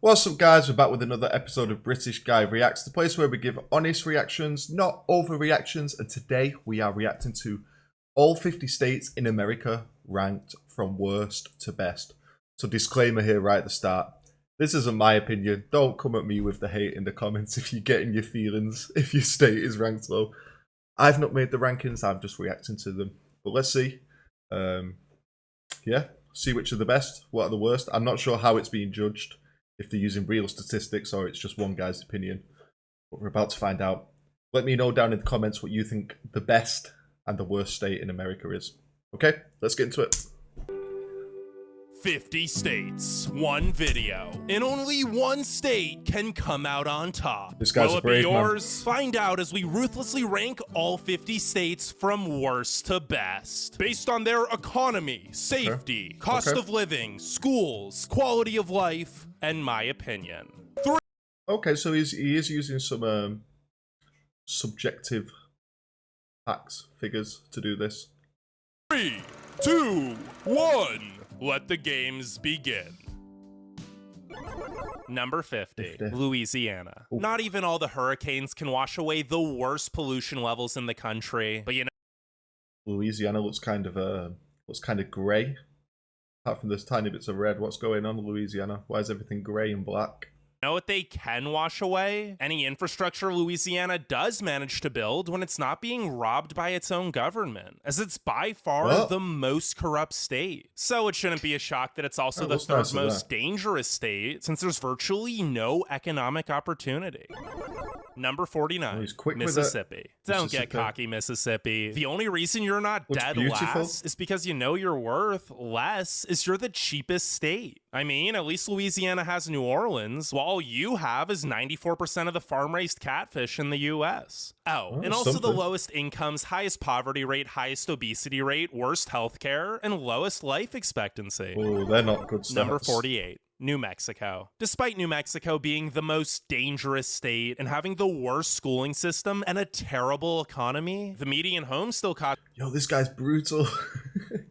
What's up, guys? We're back with another episode of British Guy Reacts, the place where we give honest reactions, not overreactions. And today we are reacting to all 50 states in America ranked from worst to best. So disclaimer here right at the start. This isn't my opinion. Don't come at me with the hate in the comments if you're getting your feelings, if your state is ranked low. I've not made the rankings, I'm just reacting to them. But let's see. See which are the best, what are the worst. I'm not sure how it's being judged, if they're using real statistics or it's just one guy's opinion. But we're about to find out. Let me know down in the comments what you think the best and the worst state in America is. Okay, let's get into it. 50 states, one video, and only one state can come out on top. This guy's Will a it be brave man. yours? Find out as we ruthlessly rank all 50 states from worst to best, based on their economy, safety, cost of living, schools, quality of life, and my opinion. Okay, so he is using some subjective facts, figures to do this. 3, 2, 1. Let the games begin. Number 50, Louisiana. Ooh. Not even all the hurricanes can wash away the worst pollution levels in the country, but you know, Louisiana looks kind of grey. Apart from those tiny bits of red, what's going on in Louisiana? Why is everything grey and black? know what they can wash away? Any infrastructure Louisiana does manage to build when it's not being robbed by its own government, as it's by far the most corrupt state. So it shouldn't be a shock that it's also the third most dangerous state, since there's virtually no economic opportunity. Number 49, Mississippi. Don't get cocky, Mississippi. The only reason you're not dead last is because you know your worth. Less is you're the cheapest state. I mean, at least Louisiana has New Orleans, while all you have is 94% of the farm-raised catfish in the U.S. Oh, and also the lowest incomes, highest poverty rate, highest obesity rate, worst healthcare, and lowest life expectancy. Oh, they're not good stats. Number 48. New Mexico. Despite New Mexico being the most dangerous state and having the worst schooling system and a terrible economy, the median home still costs... Yo, this guy's brutal.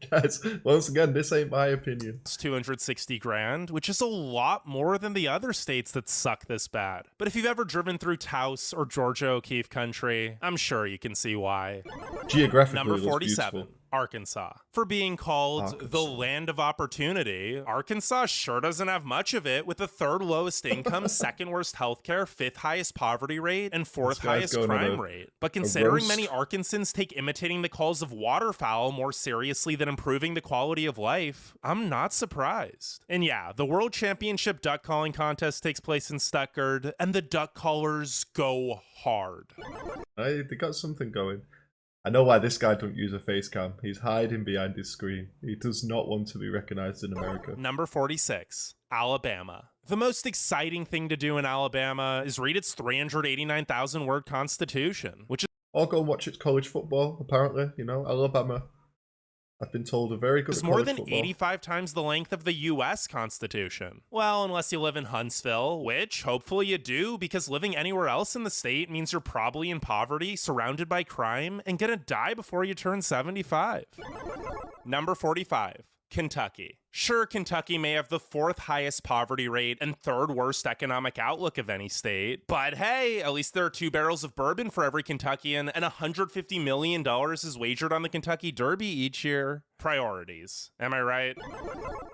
Guys, once again, this ain't my opinion. It's 260 grand, which is a lot more than the other states that suck this bad. But if you've ever driven through Taos or Georgia O'Keeffe country, I'm sure you can see why. Geographically, Number 47. Arkansas. For being called the land of opportunity, Arkansas sure doesn't have much of it, with the third lowest income, second worst healthcare, fifth highest poverty rate, and fourth highest crime rate. But considering many Arkansans take imitating the calls of waterfowl more seriously than improving the quality of life, I'm not surprised. And yeah, the World Championship duck calling contest takes place in Stuttgart, and the duck callers go hard. They got something going. I know why this guy don't use a face cam. He's hiding behind his screen. He does not want to be recognized in America. Number 46, Alabama. The most exciting thing to do in Alabama is read its 389,000 word constitution, which is... Or go and watch its college football, apparently. You know, Alabama, I've been told, are very good at college football. It's more than 85 times the length of the U.S. Constitution. Well, unless you live in Huntsville, which hopefully you do, because living anywhere else in the state means you're probably in poverty, surrounded by crime, and gonna die before you turn 75. Number 45. Kentucky. Sure, Kentucky may have the fourth highest poverty rate and third worst economic outlook of any state, but hey, at least there are 2 barrels of bourbon for every Kentuckian, and $150 million is wagered on the Kentucky Derby each year. Priorities. Am I right?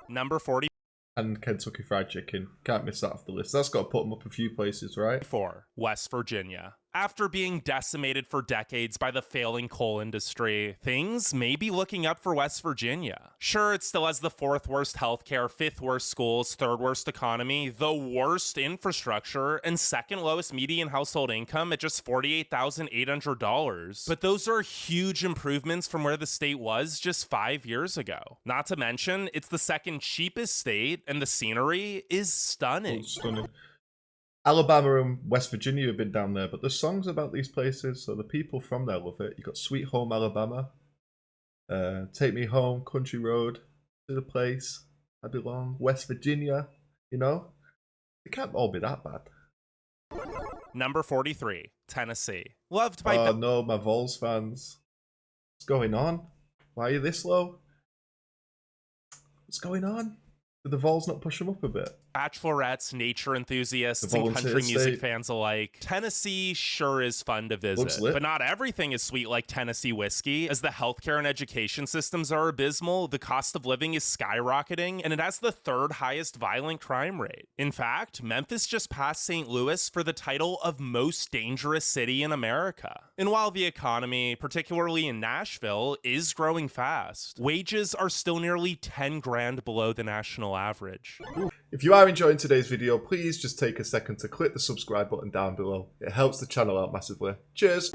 Number 40. And Kentucky Fried Chicken. Can't miss that off the list. That's got to put them up a few places, right? 4. West Virginia. After being decimated for decades by the failing coal industry, things may be looking up for West Virginia. Sure, it still has the 4th worst healthcare, 5th worst schools, 3rd worst economy, the worst infrastructure, and 2nd lowest median household income at just $48,800. But those are huge improvements from where the state was just 5 years ago. Not to mention, it's the 2nd cheapest state, and the scenery is stunning. Oh, stunning. Alabama and West Virginia have been down there, but there's songs about these places, so the people from there love it. You got Sweet Home Alabama, Take Me Home, Country Road, To the Place I Belong, West Virginia, you know? It can't all be that bad. Number 43, Tennessee. Loved by... Oh no, my Vols fans. What's going on? Why are you this low? What's going on? Did the Vols not push them up a bit? bachelorettes, nature enthusiasts, The and volunteer country music state. fans alike, Tennessee sure is fun to Looks visit. lit. But not everything is sweet like Tennessee whiskey. As the healthcare and education systems are abysmal, the cost of living is skyrocketing, and it has the third highest violent crime rate. In fact, Memphis just passed St. Louis for the title of most dangerous city in America. And while the economy, particularly in Nashville, is growing fast, wages are still nearly 10 grand below the national average. If you are enjoying today's video, please just take a second to click the subscribe button down below. It helps the channel out massively. Cheers!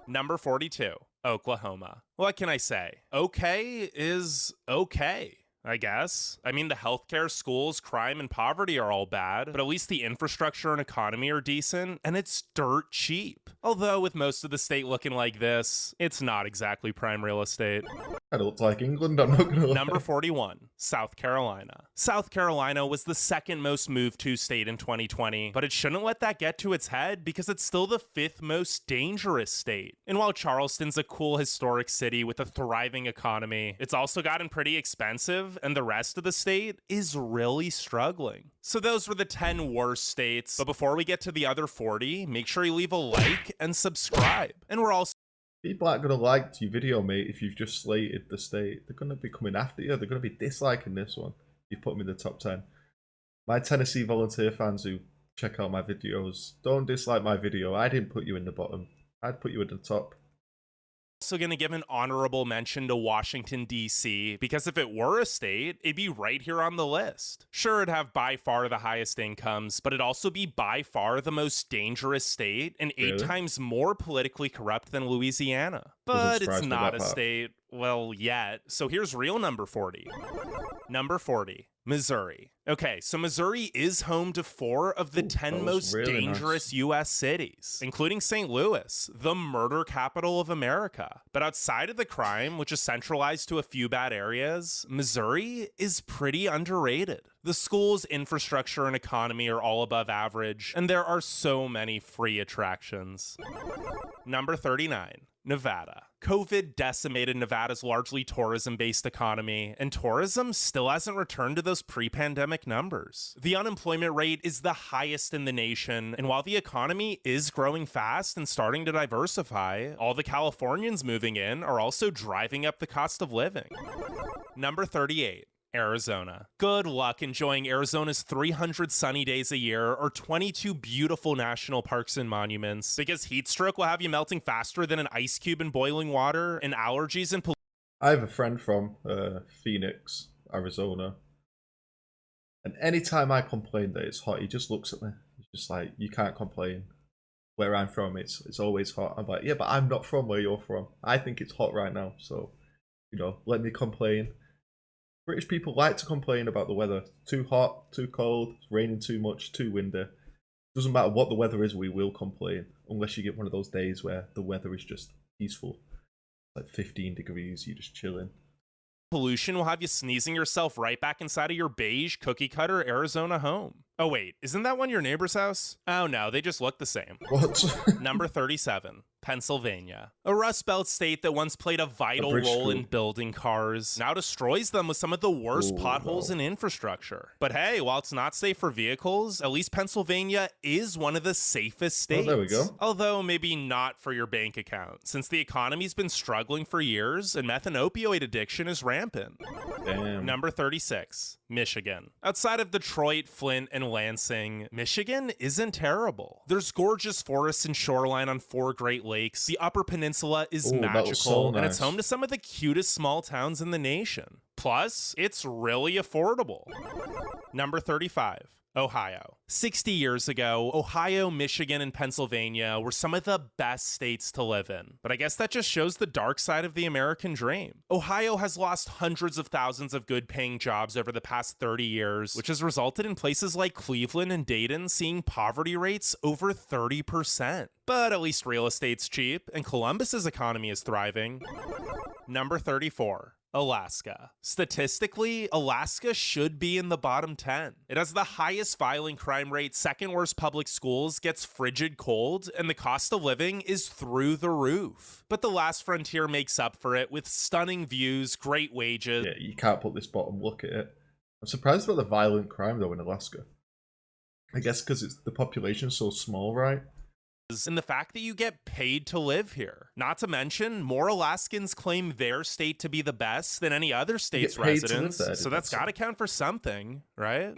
Number 42, Oklahoma. What can I say? Okay is okay, I guess. I mean, the healthcare, schools, crime, and poverty are all bad, but at least the infrastructure and economy are decent, and it's dirt cheap. Although, with most of the state looking like this, it's not exactly prime real estate. Kind of looks like England, I'm not gonna lie. Number 41, South Carolina. South Carolina was the second most moved to state in 2020, but it shouldn't let that get to its head because it's still the fifth most dangerous state. And while Charleston's a cool historic city with a thriving economy, it's also gotten pretty expensive, and the rest of the state is really struggling. So those were the 10 worst states, but before we get to the other 40, make sure you leave a like and subscribe. And we're also People aren't gonna like your video, mate, if you've just slated the state. They're gonna be coming after you. They're gonna be disliking this one. You put them in the top 10. My Tennessee volunteer fans who check out my videos, don't dislike my video. I didn't put you in the bottom. I'd put you at the top. going to give an honorable mention to Washington, D.C., because if it were a state, it'd be right here on the list. Sure, it'd have by far the highest incomes, but it'd also be by far the most dangerous state and 8 Really? times more politically corrupt than Louisiana. But Doesn't it's surprise me not that a part. state, well, yet. So here's real number 40. Number 40, Missouri. Okay, so Missouri is home to 4 of the 10 that was most really dangerous nice. U.S. cities, including St. Louis, the murder capital of America. But outside of the crime, which is centralized to a few bad areas, Missouri is pretty underrated. The schools, infrastructure, and economy are all above average, and there are so many free attractions. Number 39. Nevada. COVID decimated Nevada's largely tourism-based economy, and tourism still hasn't returned to those pre-pandemic numbers. The unemployment rate is the highest in the nation, and while the economy is growing fast and starting to diversify, all the Californians moving in are also driving up the cost of living. Number 38. Arizona. Good luck enjoying Arizona's 300 sunny days a year or 22 beautiful national parks and monuments, because heat stroke will have you melting faster than an ice cube in boiling water, and allergies and I have a friend from Phoenix, Arizona. And anytime I complain that it's hot, he just looks at me. He's just like, you can't complain. Where I'm from, it's always hot. I'm like, yeah, but I'm not from where you're from. I think it's hot right now, so, you know, let me complain. British people like to complain about the weather. Too hot, too cold, it's raining too much, too windy. Doesn't matter what the weather is, we will complain. Unless you get one of those days where the weather is just peaceful. Like 15 degrees, you're just chilling. pollution will have you sneezing yourself right back inside of your beige cookie cutter Arizona home. Oh wait, isn't that one your neighbor's house? Oh no, they just look the same. What? Number 37, Pennsylvania. A Rust Belt state that once played a vital bridge role school. in building cars, now destroys them with some of the worst Ooh, potholes no. and infrastructure. But hey, while it's not safe for vehicles, at least Pennsylvania is one of the safest Oh, states. there we go. Although maybe not for your bank account, since the economy's been struggling for years and meth and opioid addiction is rampant. Damn. Number 36, Michigan. Outside of Detroit, Flint, and Lansing, Michigan isn't terrible. There's gorgeous forests and shoreline on 4 Great Lakes. The Upper Peninsula is Ooh, that was magical, so and it's nice. home to some of the cutest small towns in the nation. Plus, it's really affordable. Number 35. Ohio. 60 years ago, Ohio, Michigan, and Pennsylvania were some of the best states to live in. But I guess that just shows the dark side of the American dream. Ohio has lost hundreds of thousands of good paying jobs over the past 30 years, which has resulted in places like Cleveland and Dayton seeing poverty rates over 30%. But at least real estate's cheap, and Columbus's economy is thriving. Number 34. Alaska. Statistically, Alaska should be in the bottom 10. It has the highest violent crime rate, second worst public schools, gets frigid cold, and the cost of living is through the roof. But the last frontier makes up for it with stunning views, great wages, Yeah, you can't put this bottom. Look at it. I'm surprised about the violent crime though in Alaska. I guess because it's the population's so small, right? And the fact that you get paid to live here. Not to mention, more Alaskans claim their state to be the best than any other state's paid to live residents. there, So did that's that got to count for something, right?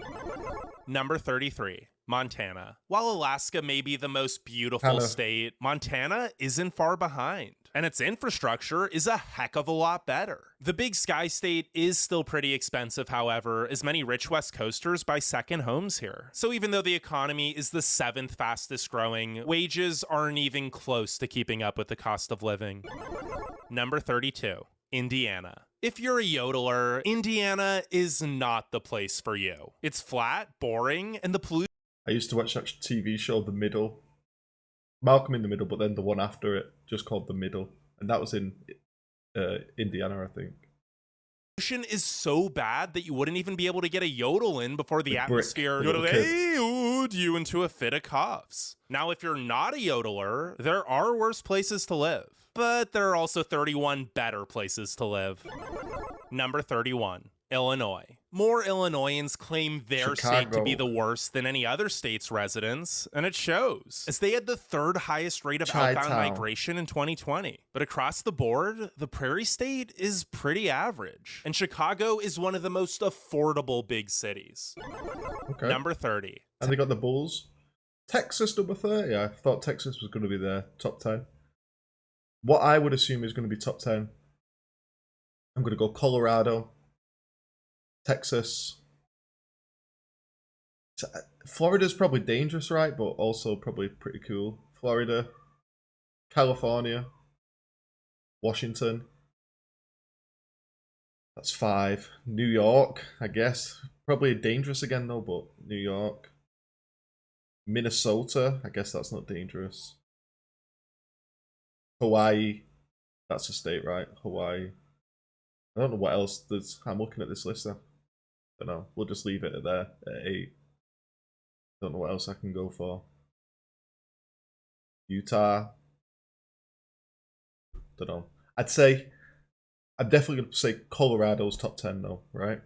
Number 33. Montana. While Alaska may be the most beautiful Kinda. state, Montana isn't far behind, and its infrastructure is a heck of a lot better. The Big Sky State is still pretty expensive, however, as many rich West Coasters buy second homes here. So even though the economy is the 7th fastest growing, wages aren't even close to keeping up with the cost of living. Number 32. Indiana. If you're a yodeler, Indiana is not the place for you. It's flat, boring, and the pollution. I used to watch that TV show, The Middle. Malcolm in the Middle, but then the one after it, just called The Middle. And that was in Indiana, I think. Is so bad that you wouldn't even be able to get a yodel in before the atmosphere yodeled you into a fit of coughs. Now, if you're not a yodeler, there are worse places to live, but there are also 31 better places to live. Number 31. Illinois. More Illinoisans claim their state to be the worst than any other state's residents, and it shows, as they had the 3rd highest rate of outbound migration in 2020. But across the board, the Prairie State is pretty average, and Chicago is one of the most affordable big cities. Okay. Number 30. And they got the Bulls. Texas, number 30. I thought Texas was going to be their top 10. What I would assume is going to be top 10. I'm going to go Colorado. Texas. Florida's probably dangerous, right? But also probably pretty cool. Florida. California. Washington. That's 5. New York, I guess. Probably dangerous again though, but New York. Minnesota, I guess that's not dangerous. Hawaii. That's a state, right? Hawaii. I don't know what else there's. I'm looking at this list now. I don't know. We'll just leave it at there at 8. Don't know what else I can go for. Utah. Don't know. I'm definitely going to say Colorado's top 10 though, right?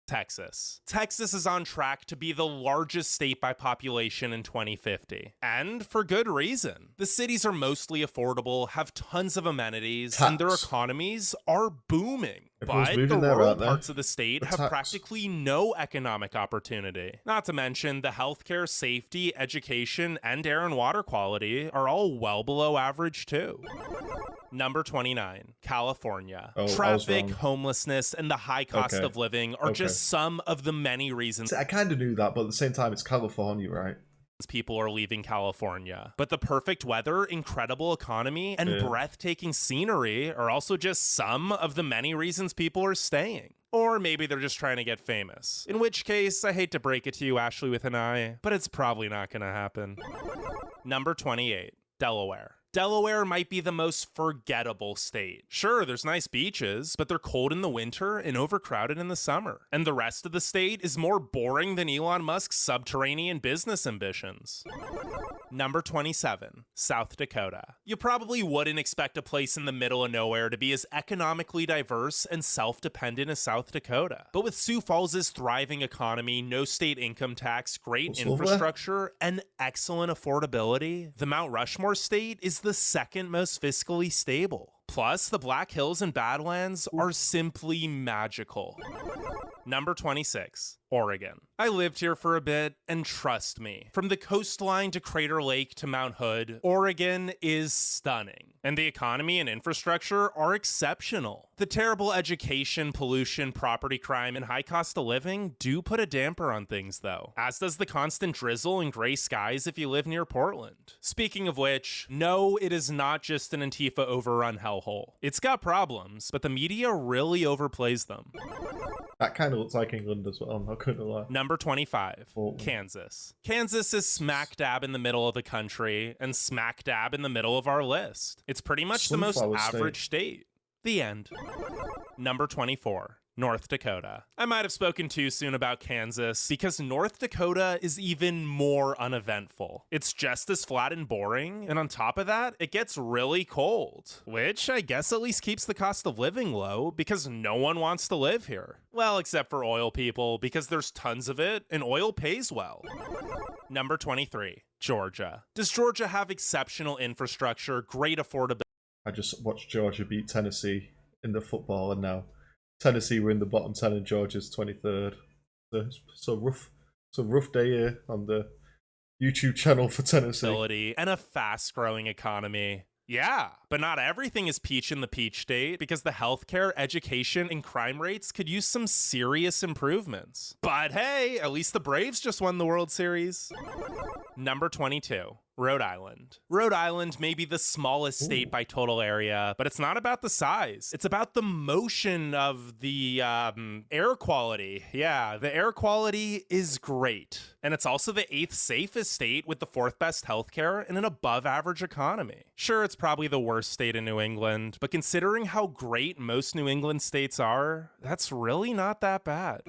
Texas. Texas is on track to be the largest state by population in 2050. And for good reason. The cities are mostly affordable, have tons of amenities, and their economies are booming. But the rural parts of the state have practically no economic opportunity. Not to mention the healthcare, safety, education, and air and water quality are all well below average too. Number 29, California. Traffic, homelessness, and the high cost of living are just some of the many reasons. I kind of knew that, but at the same time, it's California, right? People are leaving California. But the perfect weather, incredible economy, and breathtaking scenery are also just some of the many reasons people are staying. Or maybe they're just trying to get famous. In which case, I hate to break it to you, Ashley with an I, but it's probably not going to happen. Number 28, Delaware. Delaware might be the most forgettable state. Sure, there's nice beaches, but they're cold in the winter and overcrowded in the summer. And the rest of the state is more boring than Elon Musk's subterranean business ambitions. Number 27, South Dakota. You probably wouldn't expect a place in the middle of nowhere to be as economically diverse and self-dependent as South Dakota. But with Sioux Falls' thriving economy, no state income tax, great infrastructure, and excellent affordability, the Mount Rushmore state is the 2nd most fiscally stable. Plus, the Black Hills and Badlands are simply magical. Number 26, Oregon. I lived here for a bit, and trust me, from the coastline to Crater Lake to Mount Hood, Oregon is stunning. And the economy and infrastructure are exceptional. The terrible education, pollution, property crime, and high cost of living do put a damper on things though, as does the constant drizzle and gray skies if you live near Portland. Speaking of which, no, it is not just an Antifa overrun hellhole. It's got problems, but the media really overplays them. That kind of looks like England as well, I'm not gonna lie. Number 25, Kansas. Kansas is smack dab in the middle of the country and smack dab in the middle of our list. It's pretty much the most average state. The end. Number 24, North Dakota. I might have spoken too soon about Kansas because North Dakota is even more uneventful. It's just as flat and boring, and on top of that, it gets really cold, which I guess at least keeps the cost of living low because no one wants to live here. Well, except for oil people, because there's tons of it and oil pays well. Number 23, Georgia. Does Georgia have exceptional infrastructure, great affordability? I just watched Georgia beat Tennessee in the football, and now Tennessee were in the bottom 10 and Georgia's 23rd. So rough day here on the YouTube channel for Tennessee. And a fast-growing economy. Yeah, but not everything is peach in the peach state because the healthcare, education, and crime rates could use some serious improvements. But hey, at least the Braves just won the World Series. Number 22, Rhode Island. Rhode Island may be the smallest state by total area, but it's not about the size. It's about the motion of the air quality. Yeah, the air quality is great. And it's also the 8th safest state with the 4th best healthcare and an above average economy. Sure, it's probably the worst state in New England, but considering how great most New England states are, that's really not that bad.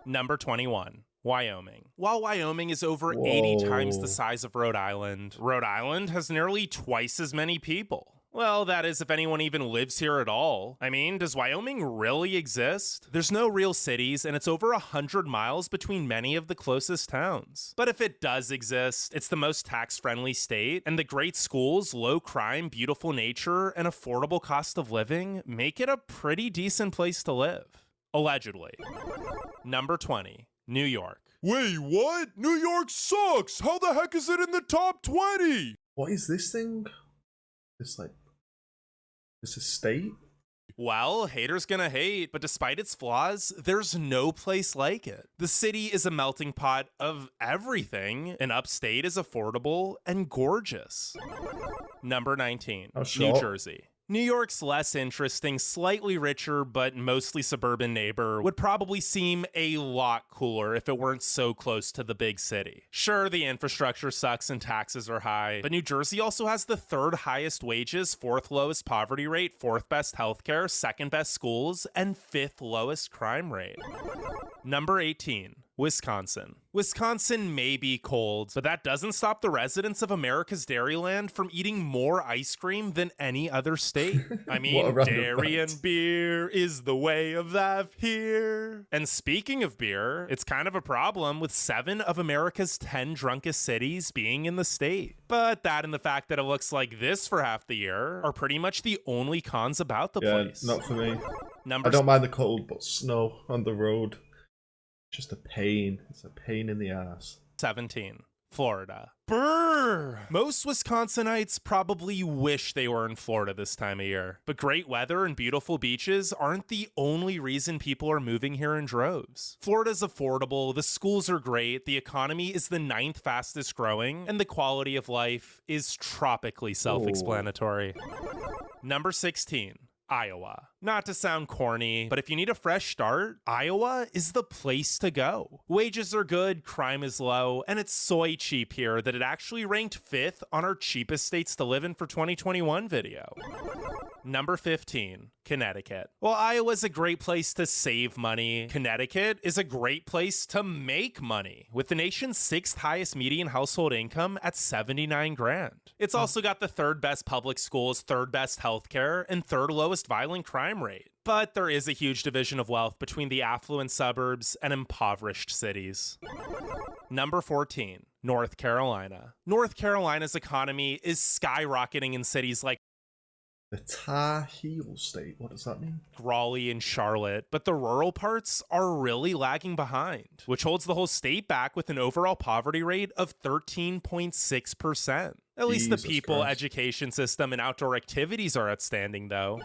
Number 21. Wyoming. While Wyoming is over 80 times the size of Rhode Island has nearly twice as many people. Well, that is if anyone even lives here at all. I mean, does Wyoming really exist? There's no real cities, and it's over 100 miles between many of the closest towns. But if it does exist, it's the most tax-friendly state, and the great schools, low crime, beautiful nature, and affordable cost of living make it a pretty decent place to live. Allegedly. Number 20. New York. Wait, what? New York sucks! How the heck is it in the top 20? What is this thing? This a state? Well, haters gonna hate, but despite its flaws, there's no place like it. The city is a melting pot of everything, and upstate is affordable and gorgeous. Number 19, New Jersey. New York's less interesting, slightly richer, but mostly suburban neighbor would probably seem a lot cooler if it weren't so close to the big city. Sure, the infrastructure sucks and taxes are high, but New Jersey also has the 3rd highest wages, 4th lowest poverty rate, 4th best healthcare, 2nd best schools, and 5th lowest crime rate. Number 18. Wisconsin. Wisconsin may be cold, but that doesn't stop the residents of America's Dairyland from eating more ice cream than any other state. I mean, dairy and beer is the way of life here. And speaking of beer, it's kind of a problem with 7 of America's 10 drunkest cities being in the state. But that and the fact that it looks like this for half the year are pretty much the only cons about the place. Not for me. I don't mind the cold, but snow on the road. Just a pain. It's a pain in the ass. 17. Florida. Brr! Most Wisconsinites probably wish they were in Florida this time of year. But great weather and beautiful beaches aren't the only reason people are moving here in droves. Florida's affordable, the schools are great, the economy is the 9th fastest growing, and the quality of life is tropically self-explanatory. Number 16. Iowa. Not to sound corny, but if you need a fresh start, Iowa is the place to go. Wages are good, crime is low, and it's soy cheap here that it actually ranked 5th on our cheapest states to live in for 2021 video. Number 15, Connecticut. While Iowa's a great place to save money, Connecticut is a great place to make money, with the nation's 6th highest median household income at 79 grand. It's also got the 3rd best public schools, 3rd best healthcare, and 3rd lowest violent crime rate. But there is a huge division of wealth between the affluent suburbs and impoverished cities. Number 14, North Carolina. North Carolina's economy is skyrocketing in cities like the Tar Heel State. What does that mean? Raleigh and Charlotte, but the rural parts are really lagging behind, which holds the whole state back with an overall poverty rate of 13.6%. At least the people, education system, and outdoor activities are outstanding, though.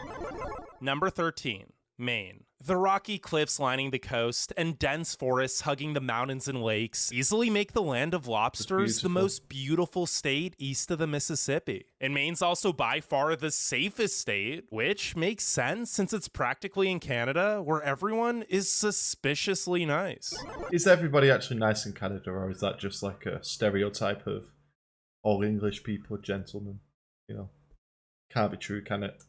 Number 13, Maine. The rocky cliffs lining the coast and dense forests hugging the mountains and lakes easily make the land of lobsters the most beautiful state east of the Mississippi. And Maine's also by far the safest state, which makes sense since it's practically in Canada where everyone is suspiciously nice. Is everybody actually nice in Canada, or is that just like a stereotype of all English people are gentlemen? You know, can't be true, can it?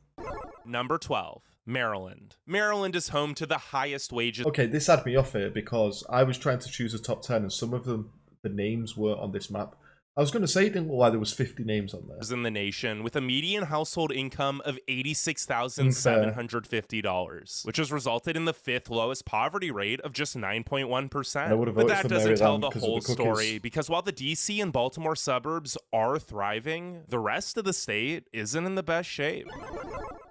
Number 12, Maryland. Maryland is home to the highest wages Okay, this had me off here because I was trying to choose a top 10 and some of them, the names weren't on this map. I was going to say it didn't look like there was 50 names on there. in the nation, with a median household income of $86,750, which has resulted in the 5th lowest poverty rate of just 9.1%. I would have But voted that for doesn't tell Maryland the because of whole the cookies. story, because while the DC and Baltimore suburbs are thriving, the rest of the state isn't in the best shape.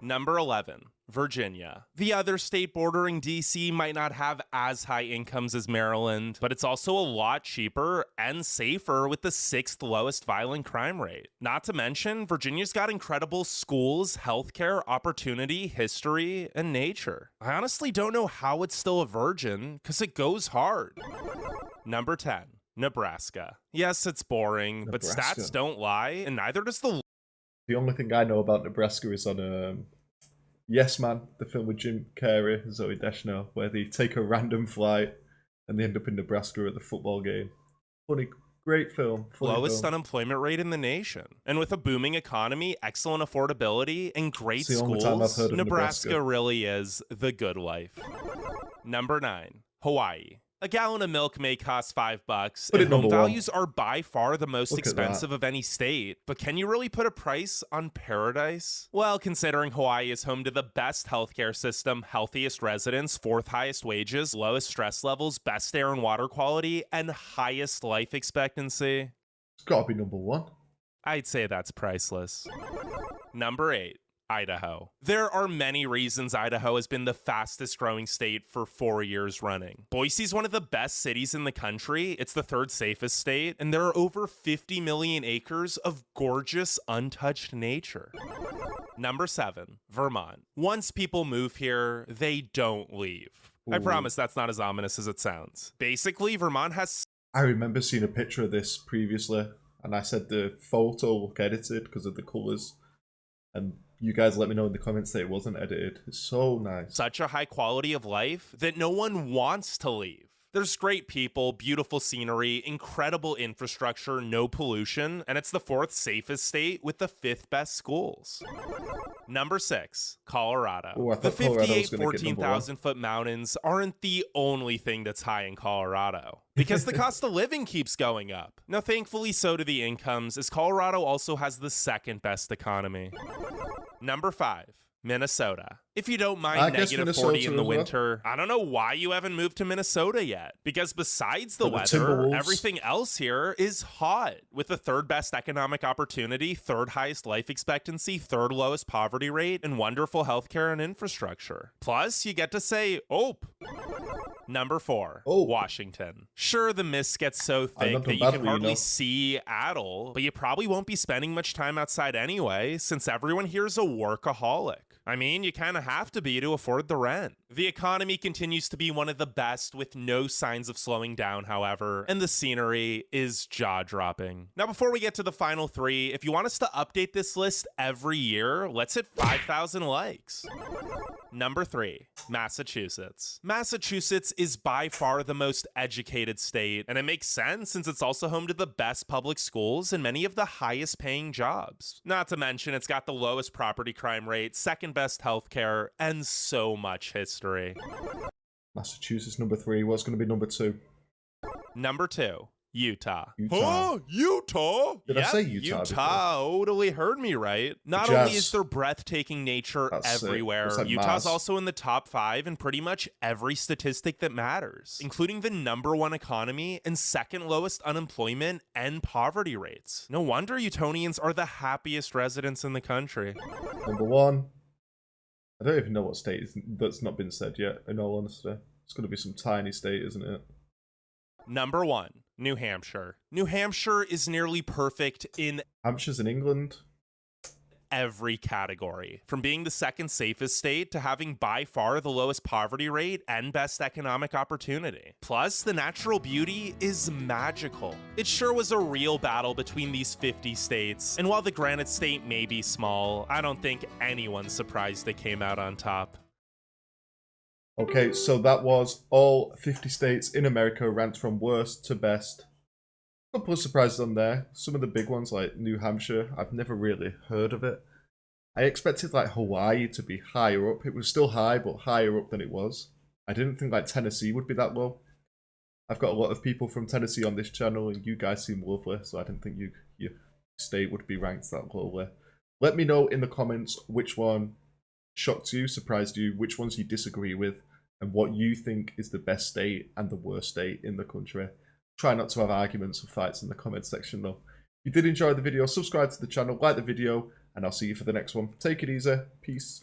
Number 11, Virginia. The other state bordering DC might not have as high incomes as Maryland, but it's also a lot cheaper and safer with the 6th lowest violent crime rate. Not to mention, Virginia's got incredible schools, healthcare, opportunity, history, and nature. I honestly don't know how it's still a virgin, because it goes hard. Number 10, Nebraska. Yes, it's boring, but Nebraska. stats don't lie, and neither does the The only thing I know about Nebraska is on Yes Man, the film with Jim Carrey and Zoe Deschanel, where they take a random flight and they end up in Nebraska at the football game. Funny, great film. Funny lowest film. unemployment rate in the nation. And with a booming economy, excellent affordability, and great It's the only time I've schools, heard of Nebraska Nebraska. really is the good life. Number 9, Hawaii. A gallon of milk may cost $5, Put and it number home one. values are by far the most Look at that. expensive of any state. But can you really put a price on paradise? Well, considering Hawaii is home to the best healthcare system, healthiest residents, 4th highest wages, lowest stress levels, best air and water quality, and highest life expectancy, It's got to be number one. I'd say that's priceless. Number 8, Idaho. There are many reasons Idaho has been the fastest growing state for 4 years running. Boise's one of the best cities in the country. It's the 3rd safest state, and there are over 50 million acres of gorgeous, untouched nature. Number 7, Vermont. Once people move here, they don't leave. I Ooh. promise that's not as ominous as it sounds. Basically, Vermont has I remember seeing a picture of this previously, and I said the photo looked edited because of the colours. And you guys let me know in the comments that it wasn't edited. It's so nice. such a high quality of life that no one wants to leave. There's great people, beautiful scenery, incredible infrastructure, no pollution, and it's the 4th safest state with the 5th best schools. Number 6, Colorado. Ooh, I The thought Colorado was 58, gonna get number one. 14,000-foot mountains aren't the only thing that's high in Colorado, because the cost of living keeps going up. Now, thankfully, so do the incomes, as Colorado also has the 2nd best economy. Number 5, Minnesota. If you don't I mind guess negative 40 Minnesota in the as well. winter, I don't know why you haven't moved to Minnesota yet. Because besides the For the weather, Timberwolves. everything else here is hot. With the 3rd best economic opportunity, 3rd highest life expectancy, 3rd lowest poverty rate, and wonderful healthcare and infrastructure. Plus, you get to say, "Ope." Number 4, Oh. Washington. Sure, the mist gets so thick not that you done can badly, hardly you know. see Seattle, but you probably won't be spending much time outside anyway, since everyone here is a workaholic. I mean, you kind of have to be to afford the rent. The economy continues to be one of the best, with no signs of slowing down, however, and the scenery is jaw-dropping. Now, before we get to the final 3, if you want us to update this list every year, let's hit 5,000 likes. Number 3, Massachusetts. Massachusetts is by far the most educated state, and it makes sense since it's also home to the best public schools and many of the highest paying jobs. Not to mention, it's got the lowest property crime rate, 2nd best healthcare, and so much history. Massachusetts number 3. What's going to be number 2? Number 2, Utah. Utah. Huh? Utah? Did I Yep, say Utah? before? totally heard me right. Not Jazz. only is there breathtaking nature That's sick. everywhere, It's like Utah's Mars. also in the top 5 in pretty much every statistic that matters, including the number 1 economy and 2nd lowest unemployment and poverty rates. No wonder Utonians are the happiest residents in the country. Number 1. I don't even know what state that's not been said yet, in all honesty. It's going to be some tiny state, isn't it? Number 1, New Hampshire. New Hampshire is nearly perfect in Hampshire's in England. every category, from being the 2nd safest state to having by far the lowest poverty rate and best economic opportunity. Plus, the natural beauty is magical. It sure was a real battle between these 50 states, and while the Granite State may be small, I don't think anyone's surprised they came out on top. Okay, so that was all 50 states in America ranked from worst to best. A couple of surprises on there. Some of the big ones like New Hampshire, I've never really heard of it. I expected like Hawaii to be higher up. It was still high, but higher up than it was. I didn't think like Tennessee would be that low. I've got a lot of people from Tennessee on this channel, and you guys seem lovely, so I didn't think your state would be ranked that lowly. Let me know in the comments which one shocked you, surprised you, which ones you disagree with, and what you think is the best state and the worst state in the country. Try not to have arguments or fights in the comment section though. If you did enjoy the video, subscribe to the channel, like the video, and I'll see you for the next one. Take it easy. Peace.